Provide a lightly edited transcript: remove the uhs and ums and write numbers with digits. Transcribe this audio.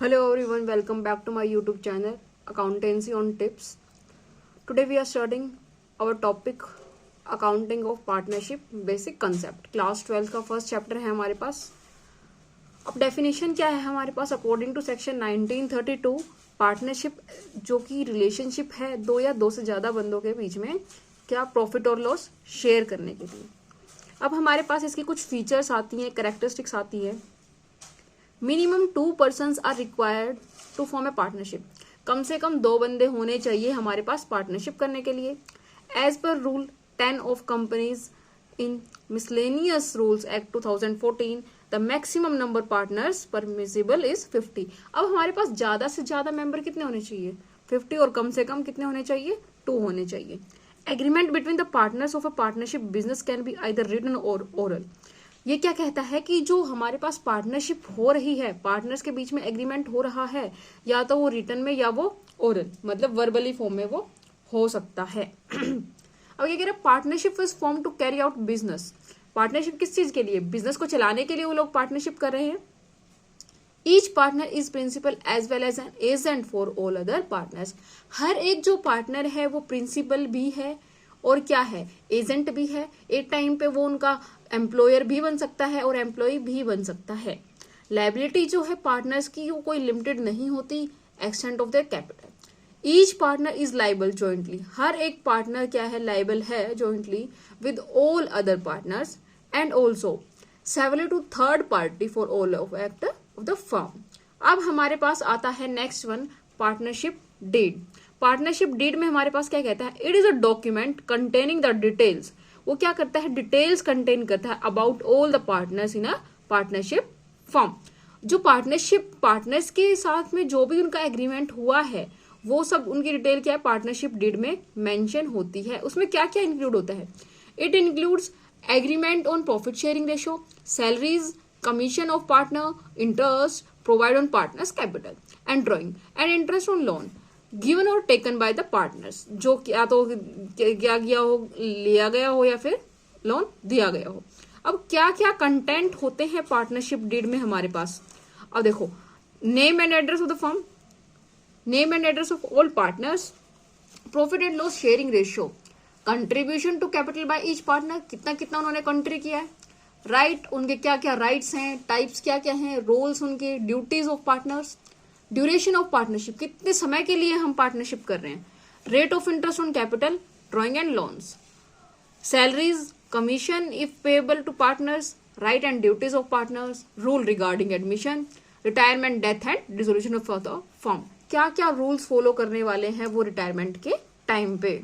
Hello everyone, welcome back to my YouTube channel Accountancy on Tips. Today we are starting our topic Accounting of Partnership Basic Concept. Class 12 का first chapter है हमारे पास. अब definition क्या है हमारे पास according to section 1932. Partnership जो कि रिलेशनशिप है दो या दो से ज्यादा बंदों के बीच में क्या प्रॉफिट और लॉस शेयर करने के लिए. अब हमारे पास इसकी कुछ फीचर्स आती हैं, कैरेक्टरिस्टिक्स आती है. Minimum 2 persons are required to form a partnership. कम से कम 2 बंदे होने चाहिए हमारे पास पार्टनरशिप करने के लिए. As per rule 10 of companies in miscellaneous rules act 2014 the maximum number partners permissible is 50. अब हमारे पास ज्यादा से ज्यादा मेंबर कितने होने चाहिए? 50. और कम से कम कितने होने चाहिए? 2 होने चाहिए. Agreement between the partners of a partnership business can be either written और ओरल. ये क्या कहता है कि जो हमारे पास पार्टनरशिप हो रही है, पार्टनर्स के बीच में एग्रीमेंट हो रहा है, या तो वो रिटर्न में या वो ओरल मतलब वर्बली फॉर्म में वो हो सकता है. अब ये कह रहे हैं partnership is form to carry out business. Partnership किस चीज के लिए? बिजनेस को चलाने के लिए वो लोग पार्टनरशिप कर रहे हैं. Each partner is principal as well as an agent for all other partners. हर एक जो पार्टनर है वो प्रिंसिपल भी है और क्या है? एजेंट भी है. एक टाइम पे वो उनका एम्प्लॉयर भी बन सकता है और एम्प्लॉय भी बन सकता है. लायबिलिटी जो है पार्टनर्स की वो कोई लिमिटेड नहीं होती extent of their capital. Each partner is liable jointly. हर एक पार्टनर क्या है? लाइबल है jointly with all other partners and also severally to third party for all of act of the firm. अब हमारे पास आता है next one, partnership deed. Partnership deed में हमारे पास क्या कहता है? It is a document containing the details. वो क्या करता है? डिटेल्स कंटेन करता है about all the partners in a partnership firm. जो पार्टनरशिप पार्टनर्स के साथ में जो भी उनका एग्रीमेंट हुआ है वो सब उनकी डिटेल क्या है? पार्टनरशिप डीड में मेंशन होती है. उसमें क्या क्या इंक्लूड होता है? It includes agreement on profit sharing ratio, salaries, commission of partner, interest provide on partners capital and drawing and interest on loan given और टेकन बाय द पार्टनर्स. जो क्या तो क्या गया हो, लिया गया हो या फिर लोन दिया गया हो. अब क्या क्या कंटेंट होते हैं पार्टनरशिप डीड में हमारे पास? अब देखो, name and address of the firm, name and address of all partners, profit and loss sharing ratio, contribution to capital by each partner, कितना कितना उन्होंने कंट्री किया है, राइट उनके क्या क्या राइट्स हैं, टाइप्स क्या क्या हैं, रोल्स उनके, duties of partners, duration of partnership, कितने समय के लिए हम पार्टनरशिप कर रहे हैं, rate of interest on capital, drawing and loans, salaries, commission if payable to partners, right and duties of partners, rule regarding admission, retirement, death and dissolution of the firm. क्या क्या रूल्स फॉलो करने वाले हैं वो retirement के time पे.